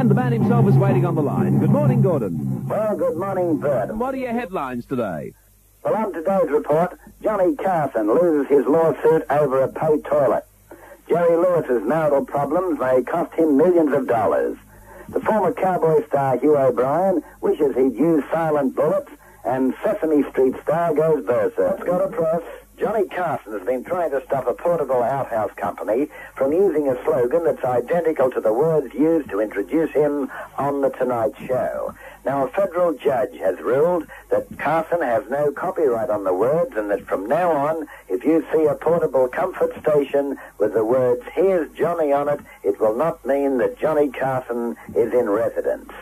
The man himself is waiting on the line. Good morning, Gordon. Well, good morning, Bert. And what are your headlines today? Well, on today's report, Johnny Carson loses his lawsuit over a paid toilet. Jerry Lewis's marital problems may cost him millions of dollars. The former Cowboy star Hugh O'Brien wishes he'd used silent bullets, and Sesame Street star goes berserk. Let's go to press. Johnny Carson has been trying to stop a portable outhouse company from using a slogan that's identical to the words used to introduce him on The Tonight Show. Now, a federal judge has ruled that Carson has no copyright on the words, and that from now on, if you see a portable comfort station with the words, "Here's Johnny" on it, it will not mean that Johnny Carson is in residence.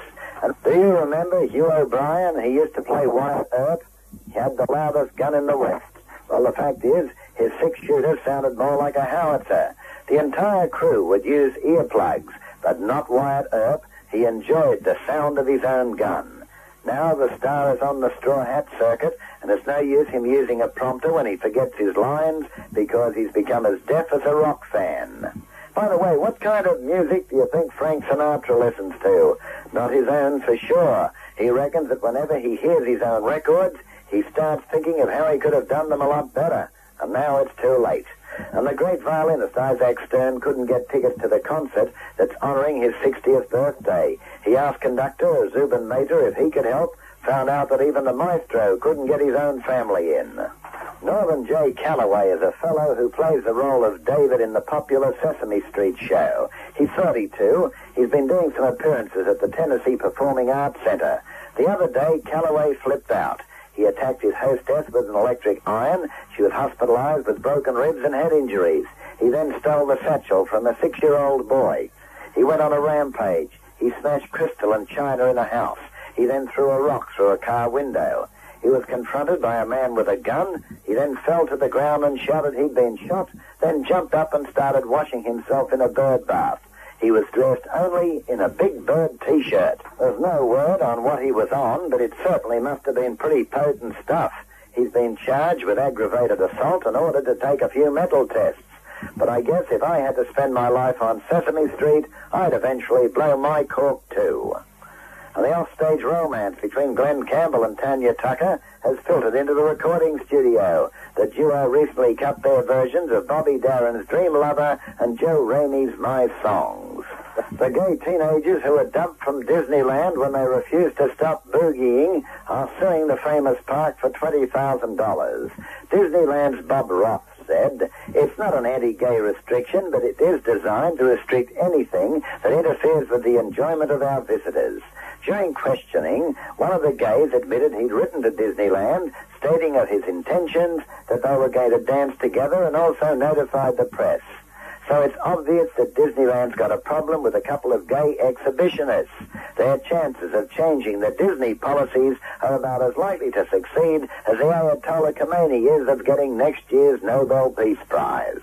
And do you remember Hugh O'Brien? He used to play Wyatt Earp. He had the loudest gun in the West. Well, the fact is, his six-shooter sounded more like a howitzer. The entire crew would use earplugs, but not Wyatt Earp. He enjoyed the sound of his own gun. Now the star is on the straw hat circuit, and it's no use him using a prompter when he forgets his lines, because he's become as deaf as a rock fan. By the way, what kind of music do you think Frank Sinatra listens to? Not his own for sure. He reckons that whenever he hears his own records, he starts thinking of how he could have done them a lot better, and now it's too late. And the great violinist Isaac Stern couldn't get tickets to the concert that's honoring his 60th birthday. He asked conductor Zubin Mehta if he could help, found out that even the maestro couldn't get his own family in. Norman J. Calloway is a fellow who plays the role of David in the popular Sesame Street show. He's 32. He's been doing some appearances at the Tennessee Performing Arts Center. The other day, Calloway flipped out. He attacked his hostess with an electric iron. She was hospitalized with broken ribs and head injuries. He then stole the satchel from a 6-year-old boy. He went on a rampage. He smashed crystal and china in a house. He then threw a rock through a car window. He was confronted by a man with a gun. He then fell to the ground and shouted he'd been shot, then jumped up and started washing himself in a bird bath. He was dressed only in a big bird T-shirt. There's no word on what he was on, but it certainly must have been pretty potent stuff. He's been charged with aggravated assault and ordered to take a few mental tests. But I guess if I had to spend my life on Sesame Street, I'd eventually blow my cork too. And the offstage romance between Glenn Campbell and Tanya Tucker has filtered into the recording studio. The duo recently cut their versions of Bobby Darin's Dream Lover and Joe Ramey's My Songs. The gay teenagers who were dumped from Disneyland when they refused to stop boogieing are suing the famous park for $20,000. Disneyland's Bob Roth said, "It's not an anti-gay restriction, but it is designed to restrict anything that interferes with the enjoyment of our visitors." During questioning, one of the gays admitted he'd written to Disneyland stating of his intentions that they were going to dance together, and also notified the press. So it's obvious that Disneyland's got a problem with a couple of gay exhibitionists. Their chances of changing the Disney policies are about as likely to succeed as the Ayatollah Khomeini is of getting next year's Nobel Peace Prize.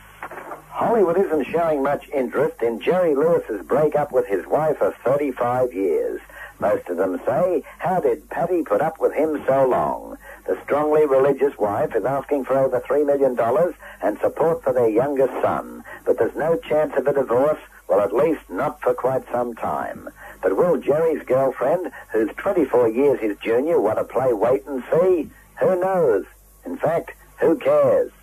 Hollywood isn't showing much interest in Jerry Lewis's breakup with his wife of 35 years. Most of them say, how did Patty put up with him so long? The strongly religious wife is asking for over $3 million and support for their youngest son. But there's no chance of a divorce, well, at least not for quite some time. But will Jerry's girlfriend, who's 24 years his junior, want to play wait and see? Who knows? In fact, who cares?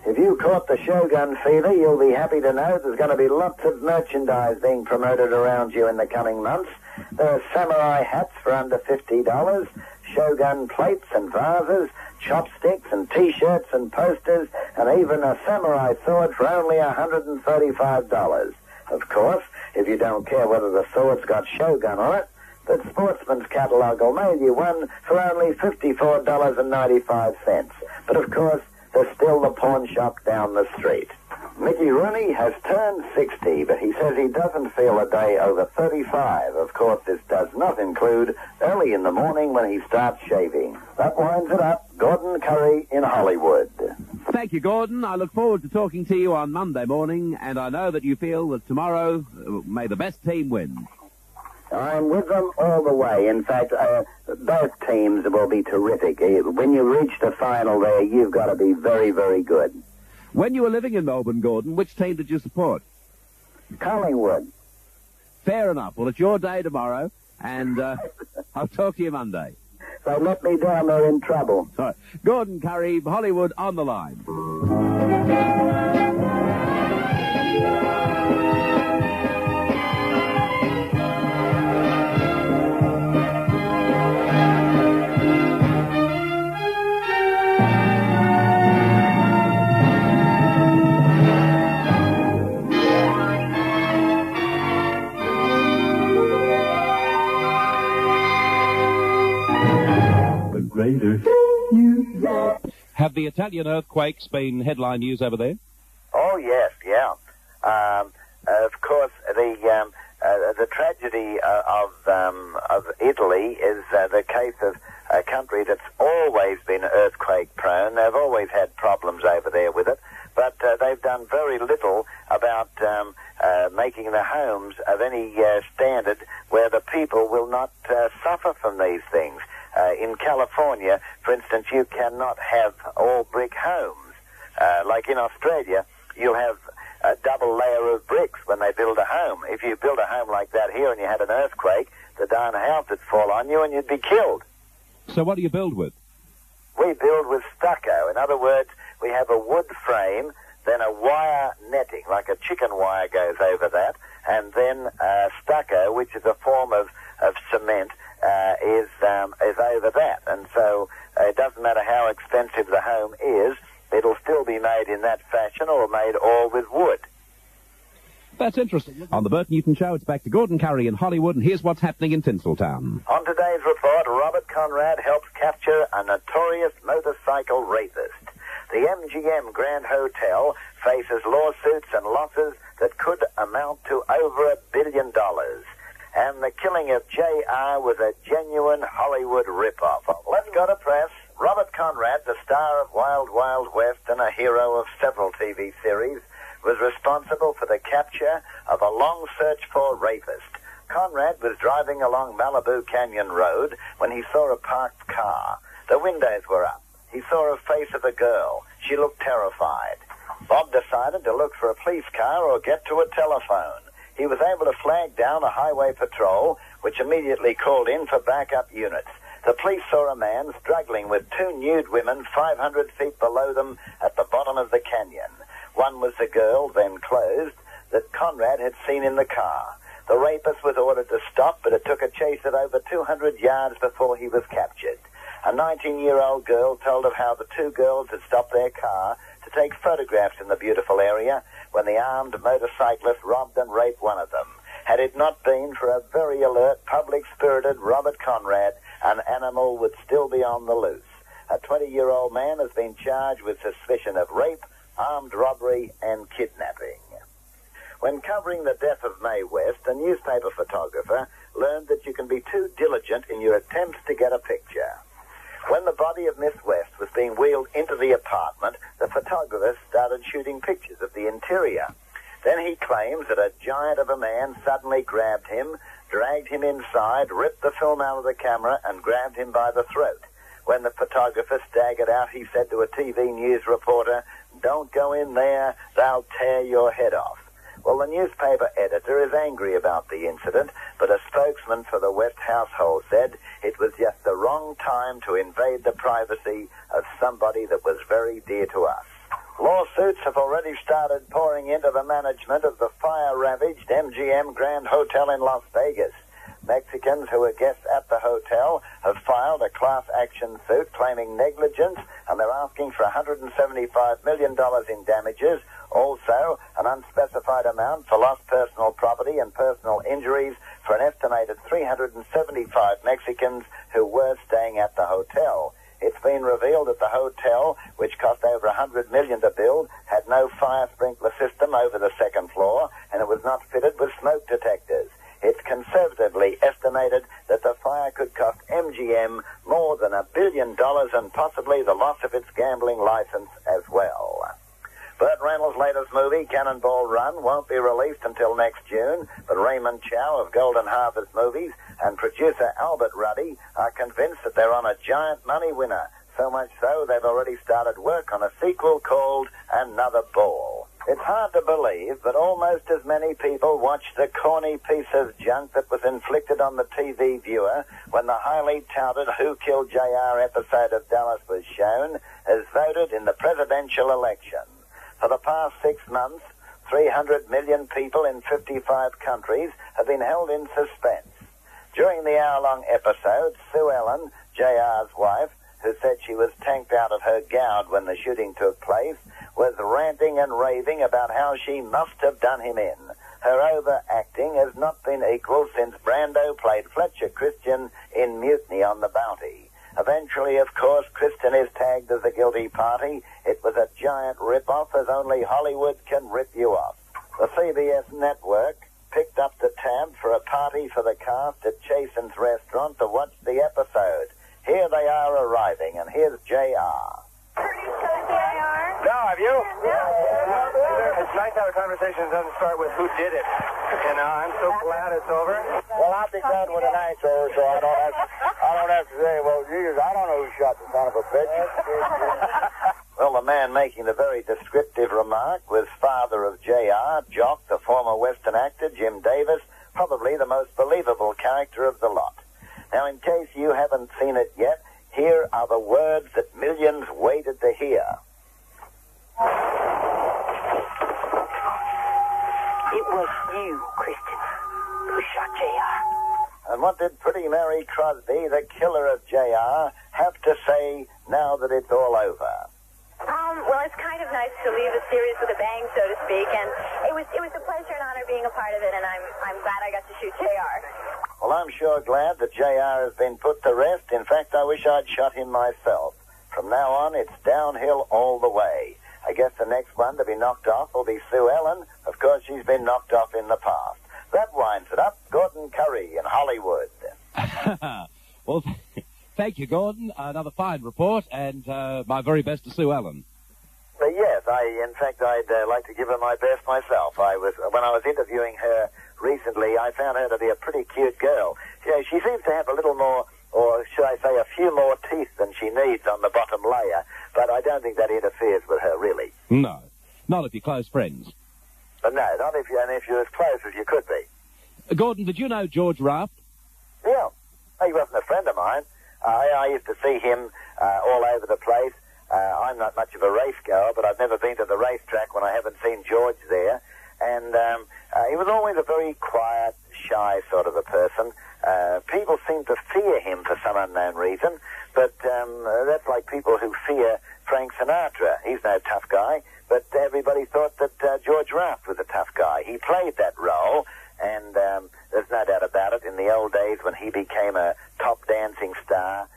If you caught the Shogun fever, you'll be happy to know there's going to be lots of merchandise being promoted around you in the coming months. There are samurai hats for under $50, Shogun plates and vases, chopsticks and T-shirts and posters, and even a samurai sword for only $135. Of course, if you don't care whether the sword's got Shogun on it, the Sportsman's Catalog will mail you one for only $54.95. But of course, there's still the pawn shop down the street. Mickey Rooney has turned 60, but he says he doesn't feel a day over 35. Of course, this does not include early in the morning when he starts shaving. That winds it up. Gordon Currey in Hollywood. Thank you, Gordon. I look forward to talking to you on Monday morning, and I know that you feel that tomorrow may the best team win. I'm with them all the way. In fact, both teams will be terrific. When you reach the final there, you've got to be very, very good. When you were living in Melbourne, Gordon, which team did you support? Collingwood. Fair enough. Well, it's your day tomorrow, and I'll talk to you Monday. So let me down, they're in trouble. All right. Gordon Currey, Hollywood on the line. Have the Italian earthquakes been headline news over there? Oh, yes, yeah. Of course, the tragedy of Italy is the case of a country that's always been earthquake-prone. They've always had problems over there with it, but they've done very little about making the homes of any standard where the people will not suffer from these things. In California, for instance, you cannot have all brick homes. Like in Australia, you'll have a double layer of bricks when they build a home. If you build a home like that here and you had an earthquake, the darn house would fall on you and you'd be killed. So what do you build with? We build with stucco. In other words, we have a wood frame, then a wire netting, like a chicken wire goes over that, and then stucco, which is a form of cement, is over that. And so it doesn't matter how expensive the home is, it'll still be made in that fashion or made all with wood. That's interesting. On the Bert Newton Show, it's back to Gordon Currey in Hollywood, and here's what's happening in Tinseltown. On today's report, Robert Conrad helps capture a notorious motorcycle rapist. The MGM Grand Hotel faces lawsuits and losses that could amount to over $1 billion. And the killing of J.R. was a genuine Hollywood rip-off. Let's go to press. Robert Conrad, the star of Wild Wild West and a hero of several TV series, was responsible for the capture of a long search for rapist. Conrad was driving along Malibu Canyon Road when he saw a parked car. The windows were up. He saw a face of a girl. She looked terrified. Bob decided to look for a police car or get to a telephone. He was able to flag down a highway patrol, which immediately called in for backup units. The police saw a man struggling with two nude women 500 feet below them at the bottom of the canyon. One was the girl, then clothed, that Conrad had seen in the car. The rapist was ordered to stop, but it took a chase of over 200 yards before he was captured. A 19-year-old girl told of how the two girls had stopped their car to take photographs in the beautiful area when the armed motorcyclist robbed and raped one of them. Had it not been for a very alert, public-spirited Robert Conrad, an animal would still be on the loose. A 20-year-old man has been charged with suspicion of rape, armed robbery, and kidnapping. When covering the death of Mae West, a newspaper photographer learned that you can be too diligent in your attempts to get a picture. When the body of Miss West was being wheeled into the apartment, the photographer started shooting pictures of the interior. Then he claims that a giant of a man suddenly grabbed him, dragged him inside, ripped the film out of the camera, and grabbed him by the throat. When the photographer staggered out, he said to a TV news reporter, "Don't go in there, they'll tear your head off." Well, the newspaper editor is angry about the incident, but a spokesman for the West household said it was just the wrong time to invade the privacy of somebody that was very dear to us. Lawsuits have already started pouring into the management of the fire-ravaged MGM Grand Hotel in Las Vegas. Mexicans who were guests at the hotel have filed a class action suit claiming negligence, and they're asking for $175 million in damages, also an unspecified amount for lost personal property and personal injuries for an estimated 375 Mexicans who were staying at the hotel. It's been revealed that the hotel, which cost over $100 million to build, had no fire sprinkler system over the second floor, and it was not fitted with smoke detectors. It's conservatively estimated that the fire could cost MGM more than $1 billion and possibly the loss of its gambling license as well. Burt Reynolds' latest movie, Cannonball Run, won't be released until next June, but Raymond Chow of Golden Harvest Movies and producer Albert Ruddy are convinced that they're on a giant money winner, so much so they've already started work on a sequel called Another Ball. It's hard to believe, but almost as many people watched the corny piece of junk that was inflicted on the TV viewer when the highly touted Who Killed JR episode of Dallas was shown as voted in the presidential election. For the past 6 months, 300 million people in 55 countries have been held in suspense. During the hour-long episode, Sue Ellen, JR's wife, who said she was tanked out of her gourd when the shooting took place, was ranting and raving about how she must have done him in. Her overacting has not been equal since Brando played Fletcher Christian in Mutiny on the Bounty. Eventually, of course, Kristen is tagged as the guilty party. It was a giant rip-off, as only Hollywood can rip you off. The CBS network picked up the tab for a party for the cast at Chasen's restaurant to watch the episode. Here they are arriving, and here's J.R. No, have you? Yeah. It's nice to have a conversation that doesn't start with who did it. And I'm so glad it's over. Well, I'll be done with the nitro, so I don't have to say, well, geez, I don't know who shot the son of a bitch. Well, the man making the very descriptive remark was father of J.R., Jock, the former Western actor, Jim Davis, probably the most believable character of the lot. Now, in case you haven't seen it yet, here are the words that millions waited to hear. It was you, Kristen, who shot J.R. And what did pretty Mary Crosby, the killer of J.R., have to say now that it's all over? Well, it's kind of nice to leave the series with a bang, so to speak, and it was a pleasure and honor being a part of it, and I'm glad I got to shoot J.R. Well, I'm sure glad that J.R. has been put to rest. In fact, I wish I'd shot him myself. From now on, it's downhill all the way. I guess the next one to be knocked off will be Sue Ellen. Of course, she's been knocked off in the past. That winds it up. Gordon Currey in Hollywood. Well, thank you, Gordon. Another fine report, and my very best to Sue Ellen. Yes, I'd like to give her my best myself. When I was interviewing her recently, I found her to be a pretty cute girl. You know, she seems to have a little more, or should I say a few more teeth than she needs on the bottom layer, but I don't think that interferes with her, really. No, not if you're close friends. No, not if you're as close as you could be. Gordon, did you know George Raft? Yeah. He wasn't a friend of mine. I used to see him all over the place. I'm not much of a race goer, but I've never been to the racetrack when I haven't seen George there. And he was always a very quiet, shy sort of a person. People seem to fear him for some unknown reason, but that's like people who fear Frank Sinatra. He's no tough guy, but everybody thought that George Raft was a tough guy. He played that role, and there's no doubt about it. In the old days when he became a top dancing star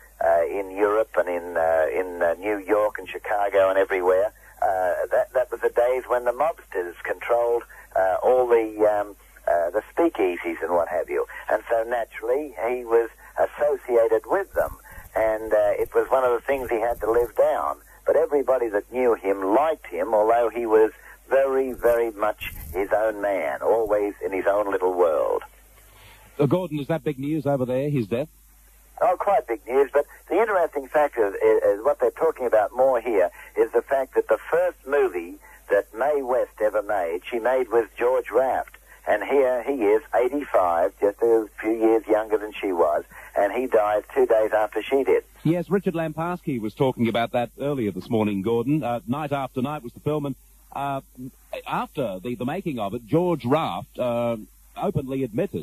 in Europe and in New York and Chicago and everywhere, that was the days when the mobsters controlled all the speakeasies and what have you. And so naturally he was associated with them, and it was one of the things he had to live down. But everybody that knew him liked him, although he was very, very much his own man, always in his own little world. Gordon, is that big news over there, his death? Oh, quite big news, but the interesting fact is what they're talking about more here is the fact that the first movie that Mae West ever made, she made with George Raft. And here he is, 85, just a few years younger than she was, and he died 2 days after she did. Yes, Richard Lamparski was talking about that earlier this morning, Gordon. Night After Night was the film, and after the making of it, George Raft openly admitted